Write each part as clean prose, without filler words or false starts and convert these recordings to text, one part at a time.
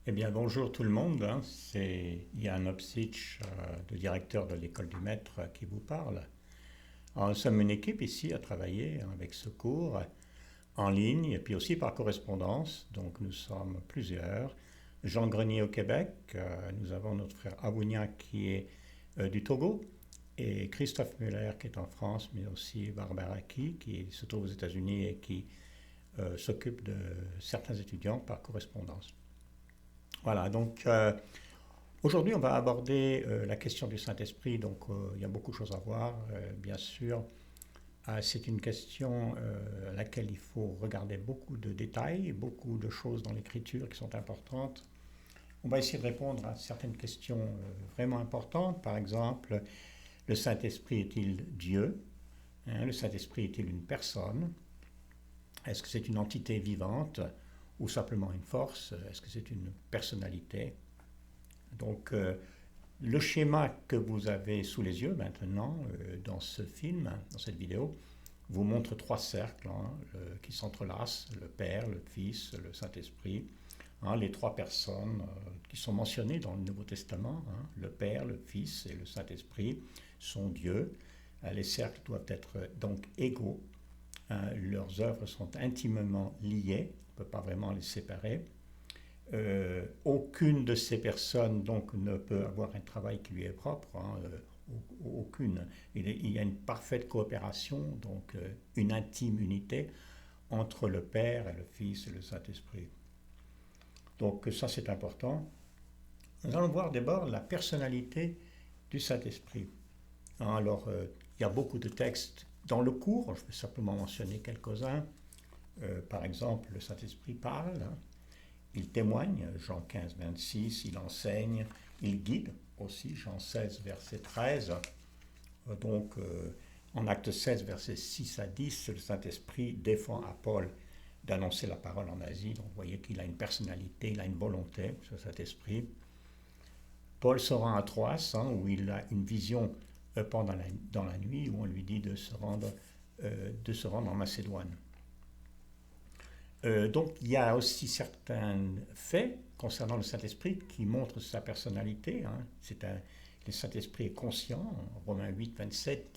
Eh bien, bonjour tout le monde, hein. C'est Jan Opsich, le directeur de l'école du maître, qui vous parle. Alors, nous sommes une équipe ici à travailler avec ce cours en ligne et puis aussi par correspondance. Donc, nous sommes plusieurs. Jean Grenier au Québec, nous avons notre frère Abounia qui est du Togo et Christophe Muller qui est en France, mais aussi Barbara qui se trouve aux États-Unis et qui s'occupe de certains étudiants par correspondance. Voilà, donc aujourd'hui, on va aborder la question du Saint-Esprit. Donc, il y a beaucoup de choses à voir, bien sûr. C'est une question à laquelle il faut regarder beaucoup de détails, beaucoup de choses dans l'Écriture qui sont importantes. On va essayer de répondre à certaines questions vraiment importantes. Par exemple, le Saint-Esprit est-il Dieu? Hein, le Saint-Esprit est-il une personne? Est-ce que c'est une entité vivante ou simplement une force? Est-ce que c'est une personnalité? Donc, le schéma que vous avez sous les yeux maintenant dans ce film, dans cette vidéo, vous montre trois cercles qui s'entrelacent, le Père, le Fils, le Saint-Esprit, hein, les trois personnes qui sont mentionnées dans le Nouveau Testament, hein, le Père, le Fils et le Saint-Esprit sont Dieu. Les cercles doivent être donc égaux, hein, leurs œuvres sont intimement liées, on ne peut pas vraiment les séparer. Aucune de ces personnes donc ne peut avoir un travail qui lui est propre, hein, aucune. Il y a une parfaite coopération, donc une intime unité entre le Père et le Fils et le Saint-Esprit. Donc ça c'est important. Nous allons voir d'abord la personnalité du Saint-Esprit. Alors il y a beaucoup de textes dans le cours, je vais simplement mentionner quelques-uns. Par exemple, le Saint-Esprit parle, hein. Il témoigne, Jean 15, 26, il enseigne, il guide aussi, Jean 16, verset 13. Donc, en acte 16, verset 6 à 10, le Saint-Esprit défend à Paul d'annoncer la parole en Asie. Donc, vous voyez qu'il a une personnalité, il a une volonté, ce Saint-Esprit. Paul se rend à Troas, hein, où il a une vision dans la nuit, où on lui dit de se rendre en Macédoine. Donc il y a aussi certains faits concernant le Saint-Esprit qui montrent sa personnalité, hein. Le Saint-Esprit est conscient, Romains 8, 27,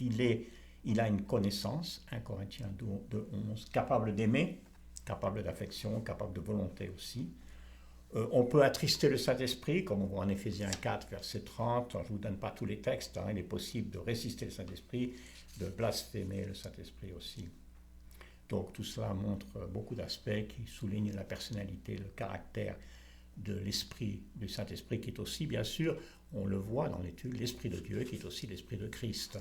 il a une connaissance, 1 Corinthiens 2, 11, capable d'aimer, capable d'affection, capable de volonté aussi. On peut attrister le Saint-Esprit, comme on voit en Éphésiens 4, verset 30. Je ne vous donne pas tous les textes, hein. Il est possible de résister le Saint-Esprit, de blasphémer le Saint-Esprit aussi. Donc tout cela montre beaucoup d'aspects qui soulignent la personnalité, le caractère de l'Esprit, du Saint-Esprit, qui est aussi, bien sûr, on le voit dans l'étude, l'Esprit de Dieu, qui est aussi l'Esprit de Christ.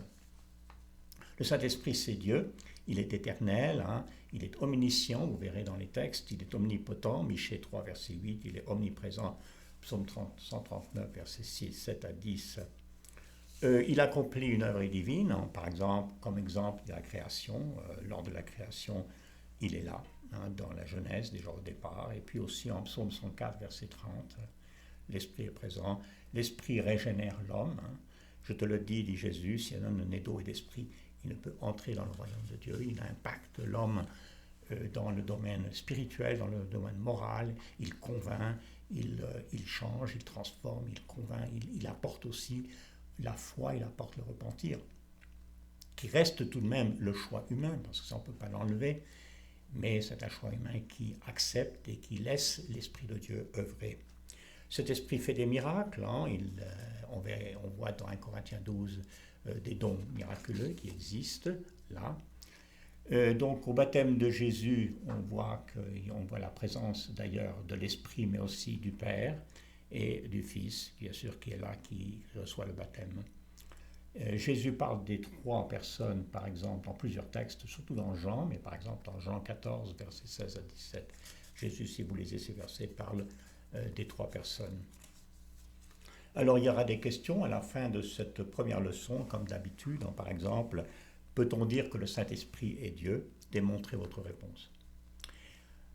Le Saint-Esprit, c'est Dieu, il est éternel, hein, il est omniscient, vous verrez dans les textes, il est omnipotent, Michée 3, verset 8, il est omniprésent, Psaume 139, verset 6, 7 à 10. Il accomplit une œuvre divine, hein, par exemple, comme exemple de la création. Lors de la création, il est là, hein, dans la Genèse, déjà au départ, et puis aussi en Psaume 104, verset 30, l'Esprit est présent. L'Esprit régénère l'homme, hein. Je te le dis, dit Jésus, si un homme n'est d'eau et d'esprit, il ne peut entrer dans le royaume de Dieu. Il impacte l'homme dans le domaine spirituel, dans le domaine moral, il convainc, il change, il transforme, il convainc, il apporte aussi la foi, il apporte le repentir, qui reste tout de même le choix humain, parce que ça on ne peut pas l'enlever, mais c'est un choix humain qui accepte et qui laisse l'Esprit de Dieu œuvrer. Cet esprit fait des miracles, hein, on voit dans 1 Corinthiens 12 des dons miraculeux qui existent là. Donc au baptême de Jésus, on voit la présence d'ailleurs de l'Esprit, mais aussi du Père et du Fils, bien sûr, qui est là, qui reçoit le baptême. Jésus parle des trois personnes, par exemple, dans plusieurs textes, surtout dans Jean, mais par exemple dans Jean 14, versets 16 à 17. Jésus, si vous lisez ces versets, parle des trois personnes. Alors il y aura des questions à la fin de cette première leçon, comme d'habitude, hein, par exemple, peut-on dire que le Saint-Esprit est Dieu? Démontrez votre réponse.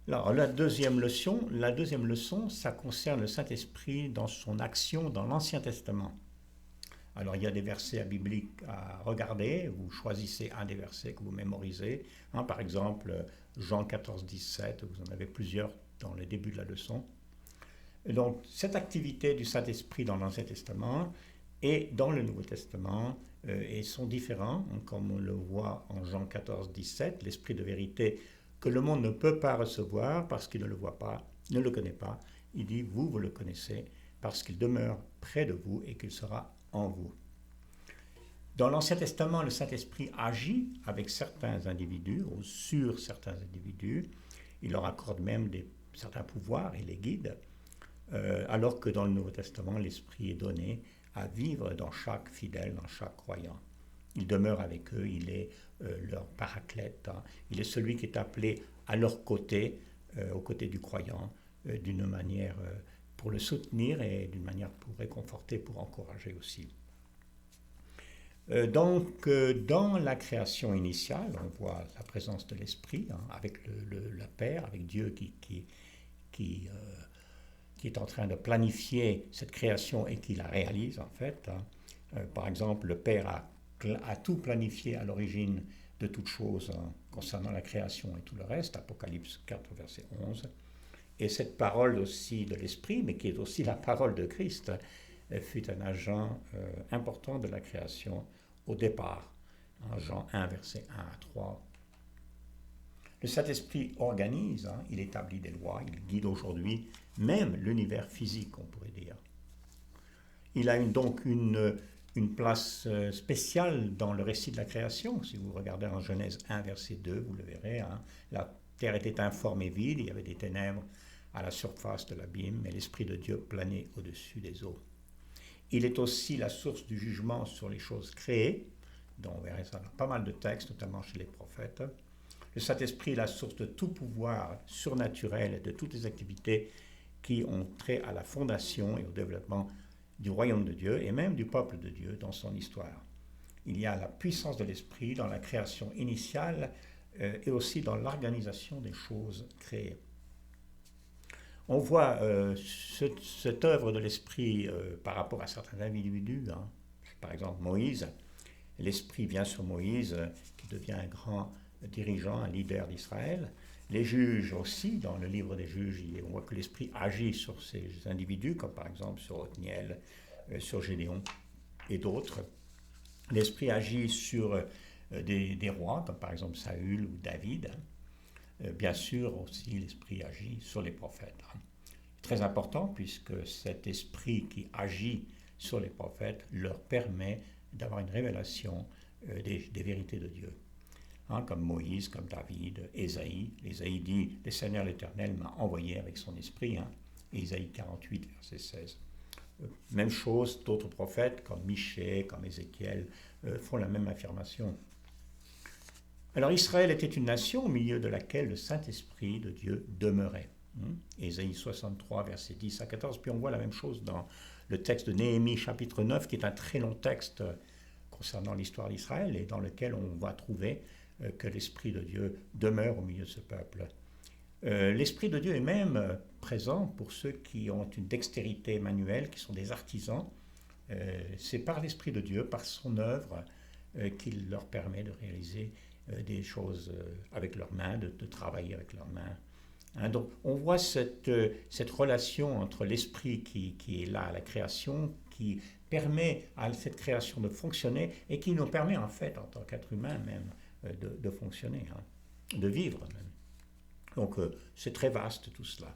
Alors la deuxième leçon, ça concerne le Saint-Esprit dans son action dans l'Ancien Testament. Alors il y a des versets bibliques à regarder, vous choisissez un des versets que vous mémorisez, hein, par exemple Jean 14, 17, vous en avez plusieurs dans le début de la leçon. Donc, cette activité du Saint-Esprit dans l'Ancien Testament et dans le Nouveau Testament et sont différents, comme on le voit en Jean 14, 17, l'Esprit de vérité que le monde ne peut pas recevoir parce qu'il ne le voit pas, ne le connaît pas. Il dit, vous le connaissez parce qu'il demeure près de vous et qu'il sera en vous. Dans l'Ancien Testament, le Saint-Esprit agit avec certains individus ou sur certains individus. Il leur accorde même certains pouvoirs et les guide, alors que dans le Nouveau Testament, l'Esprit est donné à vivre dans chaque fidèle, dans chaque croyant. Il demeure avec eux, il est leur paraclète, hein. Il est celui qui est appelé à leur côté, aux côtés du croyant, d'une manière pour le soutenir et d'une manière pour réconforter, pour encourager aussi. Donc, dans la création initiale, on voit la présence de l'Esprit, hein, avec la Père, avec Dieu qui est en train de planifier cette création et qui la réalise en fait, hein. Par exemple, le Père a tout planifié à l'origine de toutes choses, hein, concernant la création et tout le reste, Apocalypse 4, verset 11. Et cette parole aussi de l'Esprit, mais qui est aussi la parole de Christ, fut un agent important de la création au départ, en Jean 1, verset 1 à 3. Le Saint-Esprit organise, hein, il établit des lois, il guide aujourd'hui même l'univers physique, on pourrait dire. Il a donc une place spéciale dans le récit de la création. Si vous regardez en Genèse 1, verset 2, vous le verrez, hein, la terre était informe et vide, il y avait des ténèbres à la surface de l'abîme, mais l'Esprit de Dieu planait au-dessus des eaux. Il est aussi la source du jugement sur les choses créées, dont on verrait ça dans pas mal de textes, notamment chez les prophètes. Le Saint-Esprit est la source de tout pouvoir surnaturel et de toutes les activités qui ont trait à la fondation et au développement du royaume de Dieu et même du peuple de Dieu dans son histoire. Il y a la puissance de l'Esprit dans la création initiale et aussi dans l'organisation des choses créées. On voit cette œuvre de l'Esprit par rapport à certains individus, hein. Par exemple Moïse. L'Esprit vient sur Moïse, qui devient un grand dirigeant, un leader d'Israël. Les juges aussi, dans le livre des juges, on voit que l'Esprit agit sur ces individus, comme par exemple sur Othniel, sur Gédéon et d'autres. L'Esprit agit sur des rois, comme par exemple Saül ou David. Bien sûr aussi, l'Esprit agit sur les prophètes. Très important, puisque cet Esprit qui agit sur les prophètes leur permet d'avoir une révélation des vérités de Dieu. Hein, comme Moïse, comme David, Ésaïe. Ésaïe dit « Le Seigneur l'Éternel m'a envoyé avec son esprit hein, ». Ésaïe 48, verset 16. Même chose, d'autres prophètes comme Michée, comme Ézéchiel, font la même affirmation. Alors Israël était une nation au milieu de laquelle le Saint-Esprit de Dieu demeurait. Ésaïe 63, versets 10 à 14. Puis on voit la même chose dans le texte de Néhémie, chapitre 9, qui est un très long texte concernant l'histoire d'Israël et dans lequel on va trouver que l'Esprit de Dieu demeure au milieu de ce peuple. L'Esprit de Dieu est même présent pour ceux qui ont une dextérité manuelle, qui sont des artisans. C'est par l'Esprit de Dieu, par son œuvre, qu'il leur permet de réaliser des choses avec leurs mains, de travailler avec leurs mains. Hein, donc on voit cette relation entre l'Esprit qui est là à la création, qui permet à cette création de fonctionner et qui nous permet en fait, en tant qu'être humain même, de fonctionner, hein, de vivre même. Donc c'est très vaste tout cela.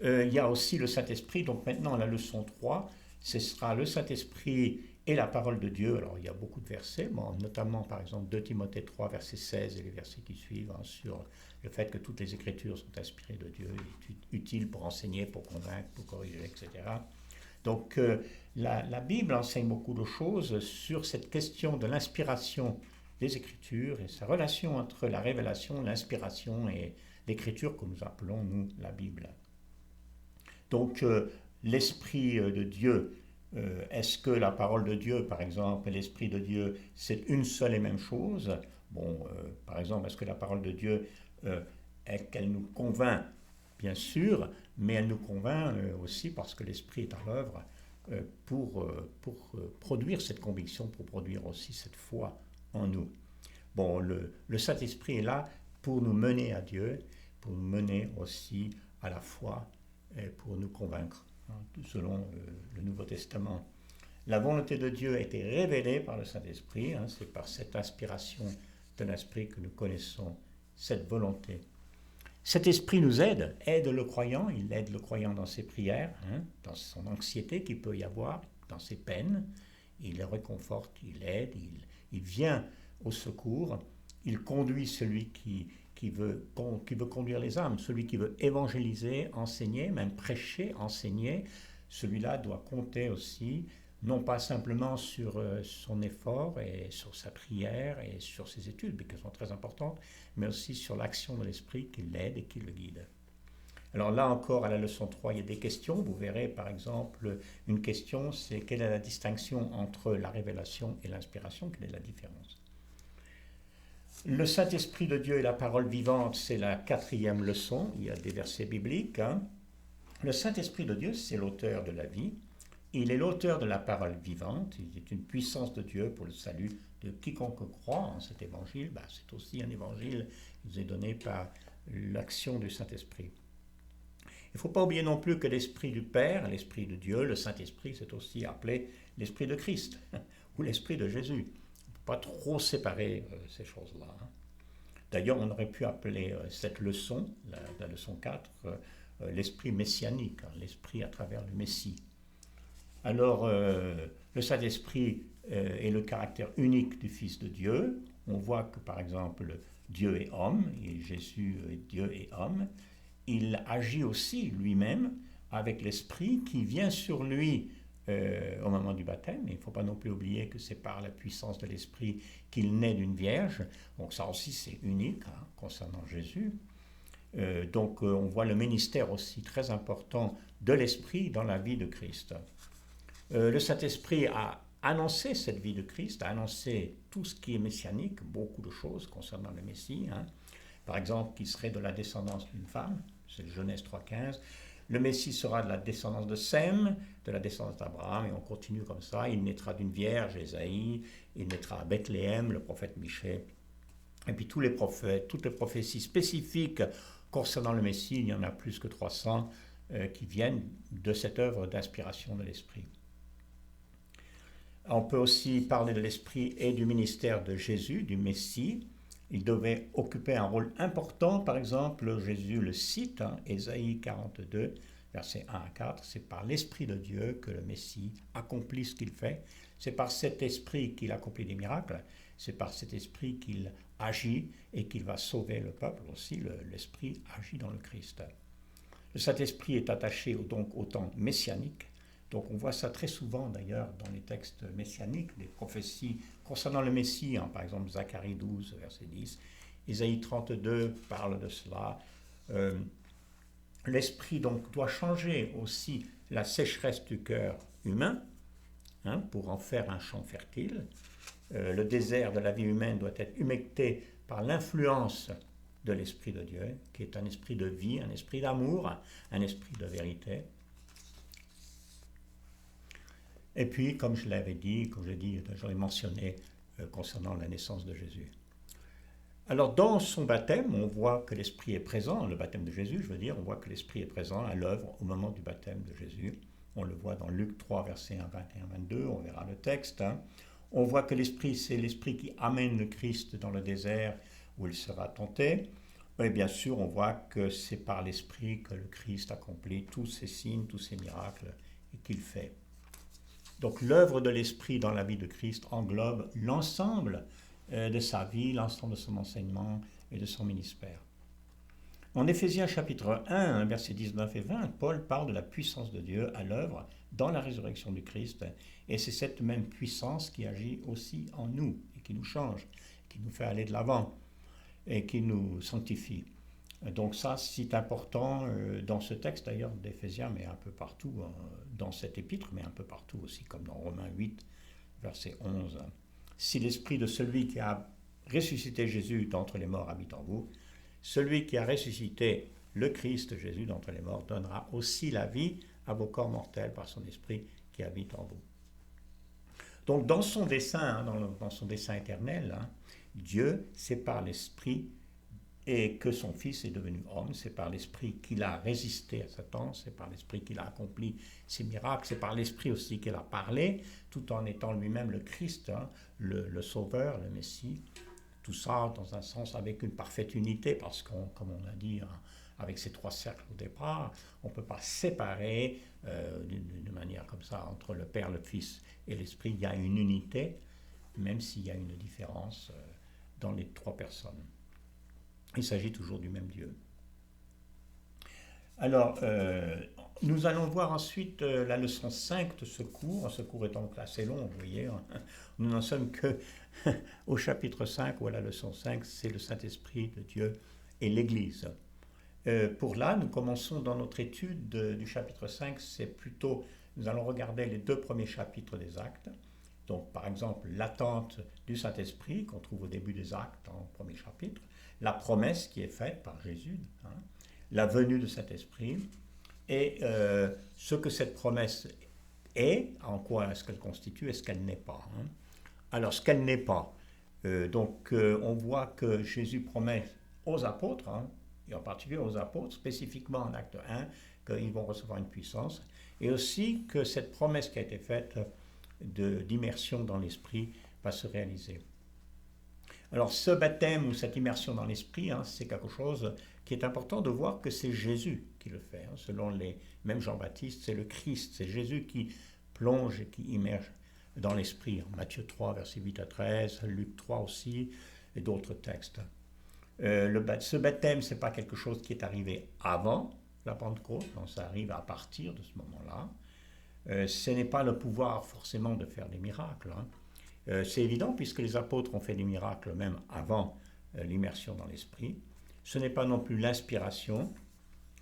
Il y a aussi le Saint-Esprit, donc maintenant la leçon 3, ce sera le Saint-Esprit et la parole de Dieu. Alors il y a beaucoup de versets, notamment par exemple 2 Timothée 3, verset 16 et les versets qui suivent, hein, sur le fait que toutes les Écritures sont inspirées de Dieu, utiles pour enseigner, pour convaincre, pour corriger, etc. Donc la Bible enseigne beaucoup de choses sur cette question de l'inspiration des Écritures et sa relation entre la révélation, l'inspiration et l'Écriture que nous appelons, nous, la Bible. Donc l'Esprit de Dieu, est-ce que la parole de Dieu, par exemple, et l'Esprit de Dieu, c'est une seule et même chose? Par exemple, est-ce que la parole de Dieu, qu'elle nous convainc? Bien sûr, mais elle nous convainc aussi parce que l'Esprit est à l'œuvre pour produire cette conviction, pour produire aussi cette foi en nous. Le Saint-Esprit est là pour nous mener à Dieu, pour nous mener aussi à la foi pour nous convaincre, hein, selon le Nouveau Testament. La volonté de Dieu a été révélée par le Saint-Esprit, hein, c'est par cette inspiration de l'Esprit que nous connaissons cette volonté. Cet esprit nous aide le croyant, il aide le croyant dans ses prières, hein, dans son anxiété qu'il peut y avoir, dans ses peines, il le réconforte, il aide, il vient au secours, il conduit celui qui veut conduire les âmes, celui qui veut évangéliser, enseigner, même prêcher, enseigner, celui-là doit compter aussi, non pas simplement sur son effort et sur sa prière et sur ses études, qui sont très importantes, mais aussi sur l'action de l'Esprit qui l'aide et qui le guide. Alors là encore, à la leçon 3, il y a des questions. Vous verrez par exemple, une question, c'est quelle est la distinction entre la révélation et l'inspiration, quelle est la différence? Le Saint-Esprit de Dieu et la parole vivante, c'est la 4e leçon, il y a des versets bibliques. Hein. Le Saint-Esprit de Dieu, c'est l'auteur de la vie. Il est l'auteur de la parole vivante, il est une puissance de Dieu pour le salut de quiconque croit en cet évangile. C'est aussi un évangile qui nous est donné par l'action du Saint-Esprit. Il ne faut pas oublier non plus que l'Esprit du Père, l'Esprit de Dieu, le Saint-Esprit, c'est aussi appelé l'Esprit de Christ ou l'Esprit de Jésus. On ne peut pas trop séparer ces choses-là. Hein. D'ailleurs, on aurait pu appeler cette leçon, la leçon 4, l'Esprit messianique, hein, l'Esprit à travers le Messie. Alors, le Saint-Esprit est le caractère unique du Fils de Dieu. On voit que, par exemple, Dieu est homme, et Jésus est Dieu et homme. Il agit aussi lui-même avec l'Esprit qui vient sur lui au moment du baptême. Il ne faut pas non plus oublier que c'est par la puissance de l'Esprit qu'il naît d'une vierge. Donc ça aussi, c'est unique hein, concernant Jésus. Donc on voit le ministère aussi très important de l'Esprit dans la vie de Christ. Le Saint-Esprit a annoncé cette vie de Christ, a annoncé tout ce qui est messianique, beaucoup de choses concernant le Messie. Hein. Par exemple, qu'il serait de la descendance d'une femme, c'est Genèse 3,15. Le Messie sera de la descendance de Sem, de la descendance d'Abraham, et on continue comme ça. Il naîtra d'une vierge, Ésaïe, il naîtra à Bethléem, le prophète Michée. Et puis tous les prophètes, toutes les prophéties spécifiques concernant le Messie, il y en a plus que 300 qui viennent de cette œuvre d'inspiration de l'Esprit. On peut aussi parler de l'Esprit et du ministère de Jésus, du Messie. Il devait occuper un rôle important. Par exemple, Jésus le cite, hein, Ésaïe 42, versets 1 à 4. C'est par l'Esprit de Dieu que le Messie accomplit ce qu'il fait. C'est par cet Esprit qu'il accomplit des miracles. C'est par cet Esprit qu'il agit et qu'il va sauver le peuple aussi. L'Esprit agit dans le Christ. Le Saint-Esprit est attaché donc au temps messianique. Donc on voit ça très souvent d'ailleurs dans les textes messianiques, des prophéties concernant le Messie, hein, par exemple Zacharie 12, verset 10, Ésaïe 32 parle de cela. L'Esprit donc doit changer aussi la sécheresse du cœur humain hein, pour en faire un champ fertile. Le désert de la vie humaine doit être humecté par l'influence de l'Esprit de Dieu, qui est un esprit de vie, un esprit d'amour, un esprit de vérité. Et puis, comme je l'avais dit, je l'ai mentionné concernant la naissance de Jésus. Alors, dans son baptême, on voit que l'Esprit est présent, le baptême de Jésus, je veux dire, on voit que l'Esprit est présent à l'œuvre au moment du baptême de Jésus. On le voit dans Luc 3, versets 1, 21, 22, on verra le texte. Hein. On voit que l'Esprit, c'est l'Esprit qui amène le Christ dans le désert où il sera tenté. Et bien sûr, on voit que c'est par l'Esprit que le Christ accomplit tous ses signes, tous ses miracles et qu'il fait. Donc l'œuvre de l'Esprit dans la vie de Christ englobe l'ensemble de sa vie, l'ensemble de son enseignement et de son ministère. En Éphésiens chapitre 1, versets 19 et 20, Paul parle de la puissance de Dieu à l'œuvre dans la résurrection du Christ. Et c'est cette même puissance qui agit aussi en nous et qui nous change, qui nous fait aller de l'avant et qui nous sanctifie. Donc ça, c'est important dans ce texte d'ailleurs d'Éphésiens, mais un peu partout, dans cet épître, mais un peu partout aussi, comme dans Romains 8, verset 11. Si l'esprit de celui qui a ressuscité Jésus d'entre les morts habite en vous, celui qui a ressuscité le Christ Jésus d'entre les morts donnera aussi la vie à vos corps mortels par son esprit qui habite en vous. Donc dans son dessein, dans son dessein éternel, Dieu, c'est par l'esprit et que son Fils est devenu homme. C'est par l'Esprit qu'il a résisté à Satan, c'est par l'Esprit qu'il a accompli ses miracles, c'est par l'Esprit aussi qu'il a parlé, tout en étant lui-même le Christ, hein, le Sauveur, le Messie. Tout ça, dans un sens, avec une parfaite unité, parce qu'on, comme on a dit, hein, avec ces trois cercles au départ, on ne peut pas séparer d'une manière comme ça entre le Père, le Fils et l'Esprit. Il y a une unité, même s'il y a une différence dans les trois personnes. Il s'agit toujours du même Dieu. Alors, nous allons voir ensuite la leçon 5 de ce cours. Ce cours est donc assez long, vous voyez. Hein. Nous n'en sommes que au chapitre 5, ou à la leçon 5, c'est le Saint-Esprit de Dieu et l'Église. Pour là, nous commençons dans notre étude du chapitre 5, c'est plutôt, nous allons regarder les 2 premiers chapitres des Actes. Donc, par exemple, l'attente du Saint-Esprit qu'on trouve au début des Actes, en premier chapitre, la promesse qui est faite par Jésus, hein, la venue de Saint-Esprit, et ce que cette promesse est, en quoi est-ce qu'elle constitue, et ce qu'elle n'est pas. Hein. Alors, ce qu'elle n'est pas, on voit que Jésus promet aux apôtres, hein, et en particulier aux apôtres, spécifiquement en acte 1, qu'ils vont recevoir une puissance, et aussi que cette promesse qui a été faite d'immersion dans l'esprit va se réaliser. Alors ce baptême ou cette immersion dans l'esprit, hein, c'est quelque chose qui est important de voir que c'est Jésus qui le fait. Hein. Selon les mêmes Jean-Baptiste, c'est le Christ, c'est Jésus qui plonge et qui immerge dans l'esprit. Matthieu 3, versets 8 à 13, Luc 3 aussi, et d'autres textes. Ce baptême, ce n'est pas quelque chose qui est arrivé avant la Pentecôte, non, ça arrive à partir de ce moment-là. Ce n'est pas le pouvoir forcément de faire des miracles. Hein. C'est évident puisque les apôtres ont fait des miracles même avant l'immersion dans l'esprit. Ce n'est pas non plus l'inspiration.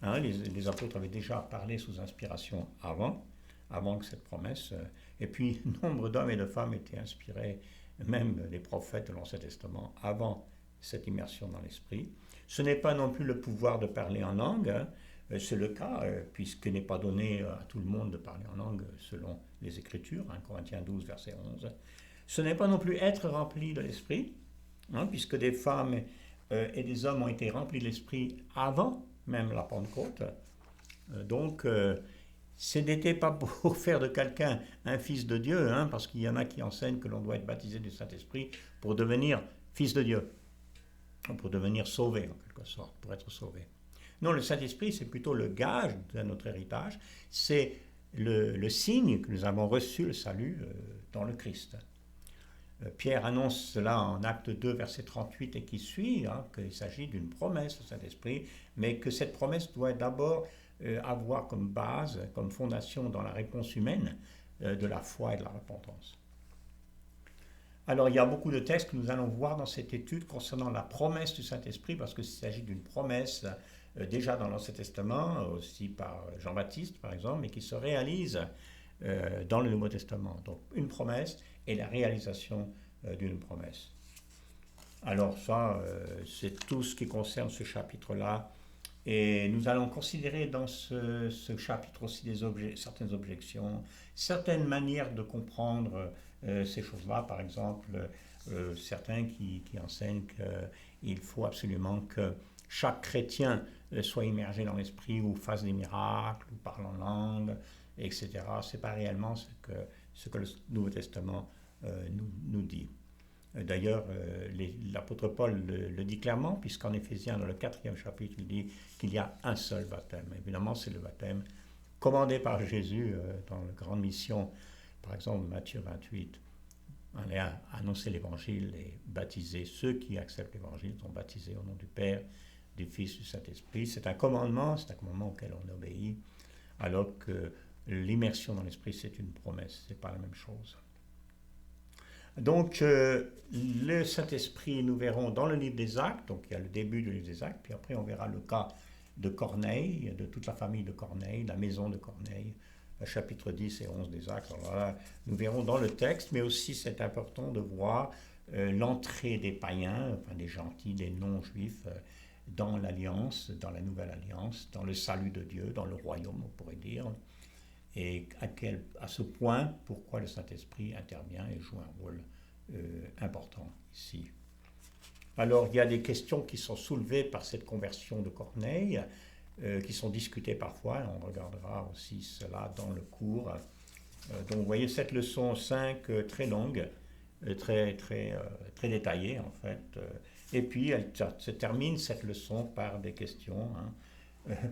Hein, les apôtres avaient déjà parlé sous inspiration avant que cette promesse. Et puis, nombre d'hommes et de femmes étaient inspirés, même les prophètes de l'Ancien Testament, avant cette immersion dans l'esprit. Ce n'est pas non plus le pouvoir de parler en langue. Hein. C'est le cas, puisqu'il n'est pas donné à tout le monde de parler en langue selon les Écritures, hein, Corinthiens 12, verset 11. Ce n'est pas non plus être rempli de l'esprit, hein, puisque des femmes et des hommes ont été remplis de l'esprit avant même la Pentecôte. Donc, ce n'était pas pour faire de quelqu'un un fils de Dieu, hein, parce qu'il y en a qui enseignent que l'on doit être baptisé du Saint-Esprit pour devenir fils de Dieu, pour devenir sauvé en quelque sorte, pour être sauvé. Non, le Saint-Esprit, c'est plutôt le gage de notre héritage, c'est le signe que nous avons reçu le salut dans le Christ. Pierre annonce cela en acte 2, verset 38 et qui suit, hein, qu'il s'agit d'une promesse au Saint-Esprit, mais que cette promesse doit d'abord avoir comme base, comme fondation dans la réponse humaine de la foi et de la repentance. Alors il y a beaucoup de textes que nous allons voir dans cette étude concernant la promesse du Saint-Esprit, parce qu'il s'agit d'une promesse déjà dans l'Ancien Testament, aussi par Jean-Baptiste par exemple, mais qui se réalise dans le Nouveau Testament. Donc une promesse et la réalisation d'une promesse. Alors ça, c'est tout ce qui concerne ce chapitre-là. Et nous allons considérer dans ce chapitre aussi certaines objections, certaines manières de comprendre ces choses-là. Par exemple, certains qui enseignent qu'il faut absolument que chaque chrétien soit immergé dans l'esprit ou fasse des miracles ou parle en langue, etc. Ce n'est pas réellement ce que le Nouveau Testament nous dit. D'ailleurs, l'apôtre Paul le dit clairement, puisqu'en Éphésiens, dans le 4e chapitre, il dit qu'il y a un seul baptême. Évidemment, c'est le baptême commandé par Jésus dans la grande mission, par exemple Matthieu 28. On est à annoncer l'évangile et baptiser. Ceux qui acceptent l'évangile sont baptisés au nom du Père, du Fils, du Saint-Esprit. C'est un commandement auquel on obéit, alors que l'immersion dans l'esprit, c'est une promesse, c'est pas la même chose. Donc, le Saint-Esprit, nous verrons dans le livre des Actes, donc il y a le début du livre des Actes, puis après on verra le cas de Corneille, de toute la famille de Corneille, la maison de Corneille, chapitre 10 et 11 des Actes. Alors là, nous verrons dans le texte, mais aussi c'est important de voir l'entrée des païens, enfin des gentils, des non-juifs, dans l'alliance, dans la nouvelle alliance, dans le salut de Dieu, dans le royaume, on pourrait dire. Et à ce point, pourquoi le Saint-Esprit intervient et joue un rôle important ici. Alors, il y a des questions qui sont soulevées par cette conversion de Corneille, qui sont discutées parfois. On regardera aussi cela dans le cours. Donc, vous voyez cette leçon 5 très longue, très détaillée en fait. Et puis, elle se termine cette leçon par des questions.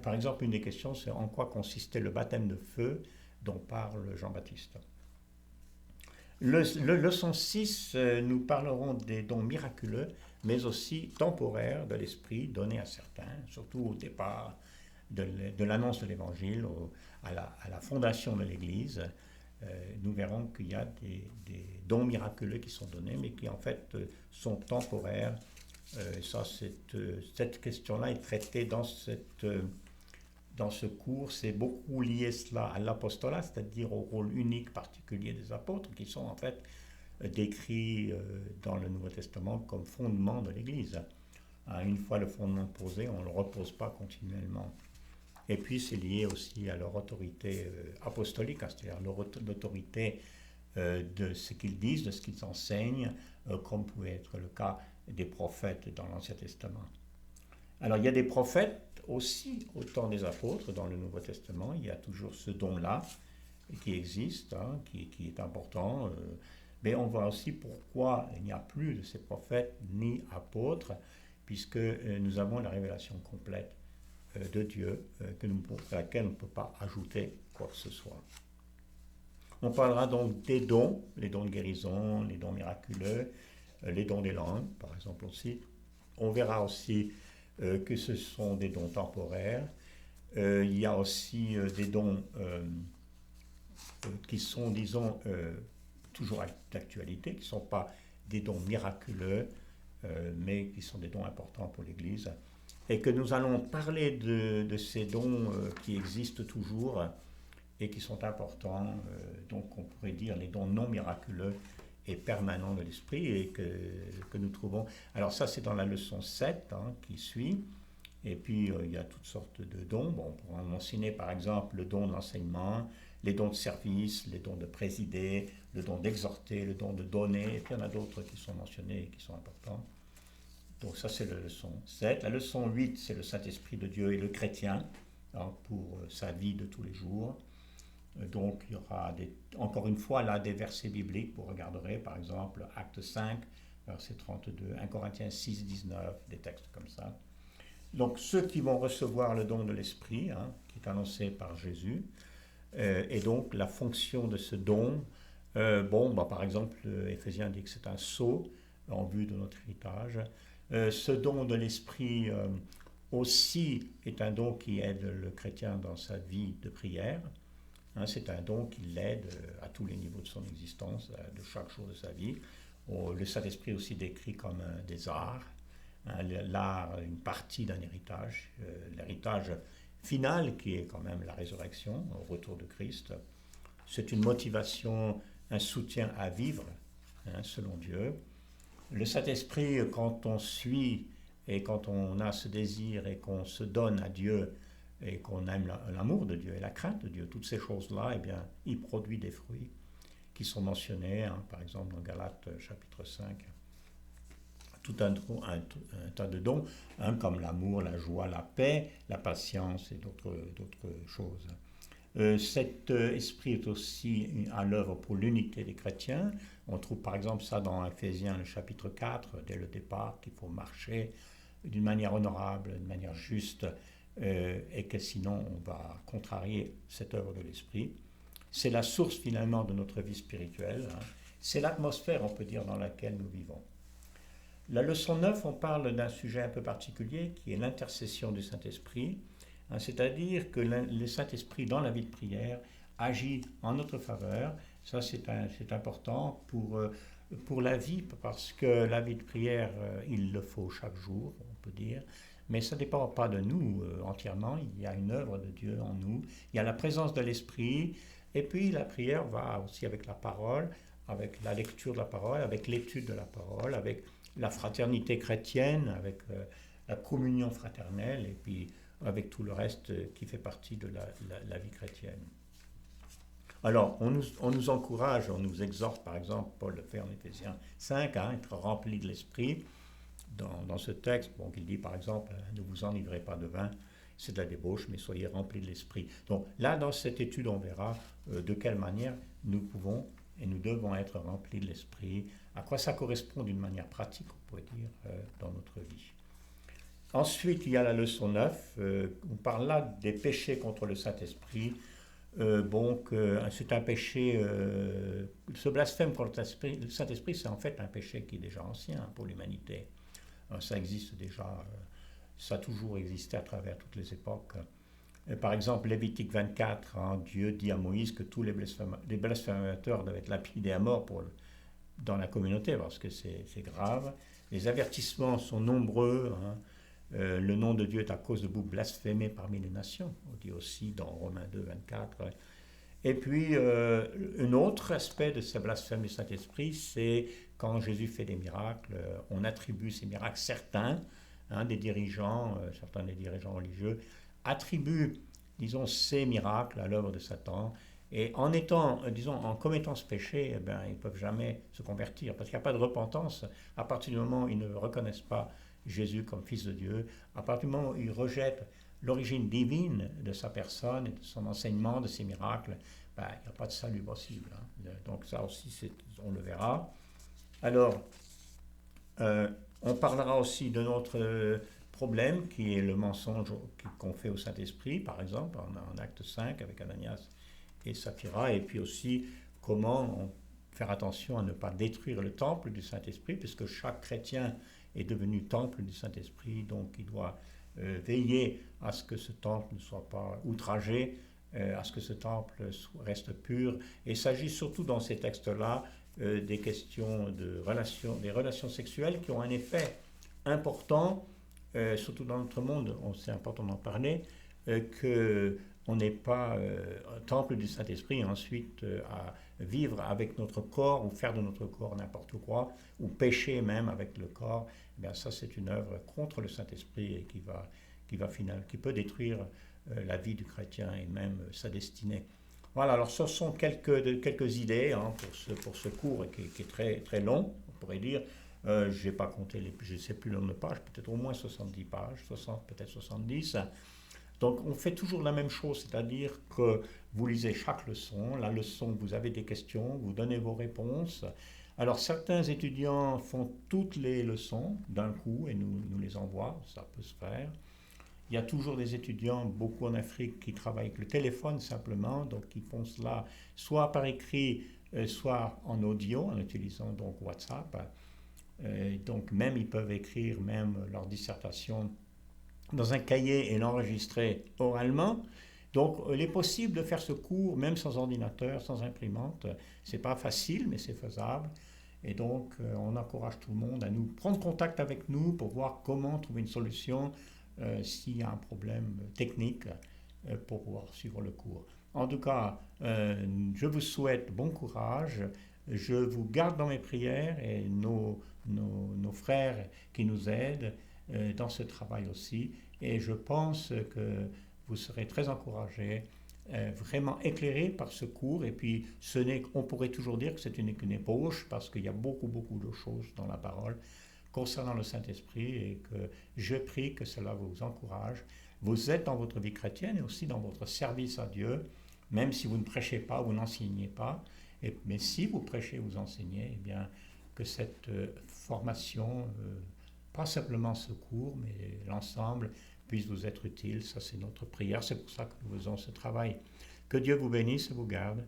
Par exemple, une des questions, c'est en quoi consistait le baptême de feu dont parle Jean-Baptiste. Le leçon 6, nous parlerons des dons miraculeux, mais aussi temporaires de l'esprit donnés à certains, surtout au départ de l'annonce de l'évangile, à la fondation de l'Église. Nous verrons qu'il y a des dons miraculeux qui sont donnés, mais qui en fait sont temporaires. Cette question-là est traitée dans ce cours. C'est beaucoup lié cela à l'apostolat, c'est-à-dire au rôle unique particulier des apôtres, qui sont en fait décrits dans le Nouveau Testament comme fondement de l'Église. Une fois le fondement posé, on ne le repose pas continuellement. Et puis c'est lié aussi à leur autorité apostolique, c'est-à-dire l'autorité de ce qu'ils disent, de ce qu'ils enseignent, comme pouvait être le cas des prophètes dans l'Ancien Testament. Alors il y a des prophètes aussi au temps des apôtres dans le Nouveau Testament. Il y a toujours ce don-là qui existe, qui est important. Mais on voit aussi pourquoi il n'y a plus de ces prophètes ni apôtres, puisque nous avons la révélation complète de Dieu, à laquelle on ne peut pas ajouter quoi que ce soit. On parlera donc des dons, les dons de guérison, les dons miraculeux, les dons des langues, par exemple aussi. On verra aussi que ce sont des dons temporaires. Il y a aussi des dons qui sont, disons, toujours d'actualité, qui ne sont pas des dons miraculeux, mais qui sont des dons importants pour l'Église. Et que nous allons parler de ces dons qui existent toujours et qui sont importants. Donc on pourrait dire les dons non miraculeux et permanents de l'esprit et que nous trouvons. Alors ça c'est dans la leçon 7 qui suit. Et puis il y a toutes sortes de dons. Bon, on pourra mentionner par exemple le don de l'enseignement, les dons de service, les dons de présider, le don d'exhorter, le don de donner. Et puis il y en a d'autres qui sont mentionnés et qui sont importants. Donc ça c'est la leçon 7. La leçon 8 c'est le Saint-Esprit de Dieu et le chrétien pour sa vie de tous les jours. Donc il y aura encore une fois là des versets bibliques, vous regarderez par exemple Acte 5, verset 32, 1 Corinthiens 6, 19, des textes comme ça. Donc ceux qui vont recevoir le don de l'Esprit, qui est annoncé par Jésus, et donc la fonction de ce don, par exemple Éphésiens dit que c'est un sceau en vue de notre héritage. Ce don de l'Esprit aussi est un don qui aide le chrétien dans sa vie de prière. C'est un don qui l'aide à tous les niveaux de son existence, de chaque jour de sa vie. Le Saint-Esprit est aussi décrit comme des arts. L'art, une partie d'un héritage, l'héritage final qui est quand même la résurrection, au retour de Christ. C'est une motivation, un soutien à vivre, selon Dieu. Le Saint-Esprit, quand on suit et quand on a ce désir et qu'on se donne à Dieu et qu'on aime l'amour de Dieu et la crainte de Dieu, toutes ces choses-là, il produit des fruits qui sont mentionnés, par exemple dans Galates chapitre 5. Tout un tas de dons, comme l'amour, la joie, la paix, la patience et d'autres choses. Cet esprit est aussi à l'œuvre pour l'unité des chrétiens. On trouve par exemple ça dans Éphésiens le chapitre 4, dès le départ, qu'il faut marcher d'une manière honorable, d'une manière juste, et que sinon on va contrarier cette œuvre de l'esprit. C'est la source finalement de notre vie spirituelle. C'est l'atmosphère, on peut dire, dans laquelle nous vivons. La leçon 9, on parle d'un sujet un peu particulier qui est l'intercession du Saint-Esprit, c'est-à-dire que le Saint-Esprit dans la vie de prière agit en notre faveur. Ça c'est important pour la vie, parce que la vie de prière, il le faut chaque jour, on peut dire, mais ça ne dépend pas de nous entièrement. Il y a une œuvre de Dieu en nous, il y a la présence de l'Esprit, et puis la prière va aussi avec la parole, avec la lecture de la parole, avec l'étude de la parole, avec la fraternité chrétienne, avec la communion fraternelle, et puis avec tout le reste qui fait partie de la vie chrétienne. Alors, on nous encourage, on nous exhorte, par exemple, Paul le fait en Éphésiens 5, être rempli de l'Esprit. dans ce texte, bon, qu'il dit par exemple, ne vous enivrez pas de vin, c'est de la débauche, mais soyez remplis de l'esprit. Donc là, dans cette étude, on verra de quelle manière nous pouvons et nous devons être remplis de l'esprit, à quoi ça correspond d'une manière pratique, on pourrait dire, dans notre vie. Ensuite, il y a la leçon 9, on parle là des péchés contre le Saint-Esprit. C'est un péché, ce blasphème contre le Saint-Esprit, c'est en fait un péché qui est déjà ancien pour l'humanité. Ça existe déjà, ça a toujours existé à travers toutes les époques. Par exemple, Lévitique 24, Dieu dit à Moïse que tous les blasphémateurs doivent être lapidés à mort dans la communauté parce que c'est grave. Les avertissements sont nombreux. Le nom de Dieu est à cause de vous blasphémés parmi les nations. On dit aussi dans Romains 2, 24. Et puis, un autre aspect de ce blasphème du Saint-Esprit, c'est quand Jésus fait des miracles, on attribue ces miracles, certains des dirigeants, certains des dirigeants religieux, attribuent, disons, ces miracles à l'œuvre de Satan. Et en commettant ce péché, ils ne peuvent jamais se convertir, parce qu'il n'y a pas de repentance à partir du moment où ils ne reconnaissent pas Jésus comme Fils de Dieu, à partir du moment où ils rejettent l'origine divine de sa personne et de son enseignement, de ses miracles, il n'y a pas de salut possible. Donc ça aussi, on le verra. Alors, on parlera aussi de notre problème, qui est le mensonge qu'on fait au Saint-Esprit, par exemple, en Acte 5, avec Ananias et Saphira, et puis aussi comment faire attention à ne pas détruire le temple du Saint-Esprit, puisque chaque chrétien est devenu temple du Saint-Esprit, donc il doit veiller à ce que ce temple ne soit pas outragé, à ce que ce temple reste pur. Et il s'agit surtout dans ces textes-là des questions des relations sexuelles qui ont un effet important, surtout dans notre monde, c'est important d'en parler, qu'on n'est pas temple du Saint-Esprit et ensuite à vivre avec notre corps ou faire de notre corps n'importe quoi, ou pécher même avec le corps. Ça c'est une œuvre contre le Saint-Esprit et qui peut détruire la vie du chrétien et même sa destinée. Voilà, alors ce sont quelques idées pour ce cours qui est très, très long, on pourrait dire. Je n'ai pas compté, je ne sais plus le nombre de pages, peut-être au moins 70 pages, 60, peut-être 70. Donc on fait toujours la même chose, c'est-à-dire que vous lisez chaque leçon, la leçon, vous avez des questions, vous donnez vos réponses. Alors certains étudiants font toutes les leçons d'un coup et nous les envoient, ça peut se faire. Il y a toujours des étudiants, beaucoup en Afrique, qui travaillent avec le téléphone simplement, donc ils font cela soit par écrit, soit en audio, en utilisant donc WhatsApp. Donc même ils peuvent écrire même leur dissertation dans un cahier et l'enregistrer oralement. Donc il est possible de faire ce cours même sans ordinateur, sans imprimante. C'est pas facile, mais c'est faisable. Et donc on encourage tout le monde à nous prendre contact avec nous pour voir comment trouver une solution s'il y a un problème technique pour pouvoir suivre le cours. En tout cas, je vous souhaite bon courage. Je vous garde dans mes prières et nos frères qui nous aident dans ce travail aussi. Et je pense que vous serez très encouragés, vraiment éclairés par ce cours. Et puis, on pourrait toujours dire que c'est une ébauche parce qu'il y a beaucoup, beaucoup de choses dans la parole concernant le Saint-Esprit et que je prie que cela vous encourage. Vous êtes dans votre vie chrétienne et aussi dans votre service à Dieu, même si vous ne prêchez pas, vous n'enseignez pas. Mais si vous prêchez, vous enseignez, eh bien, que cette formation, pas simplement ce cours, mais l'ensemble, puisse vous être utile. Ça, c'est notre prière. C'est pour ça que nous faisons ce travail. Que Dieu vous bénisse et vous garde.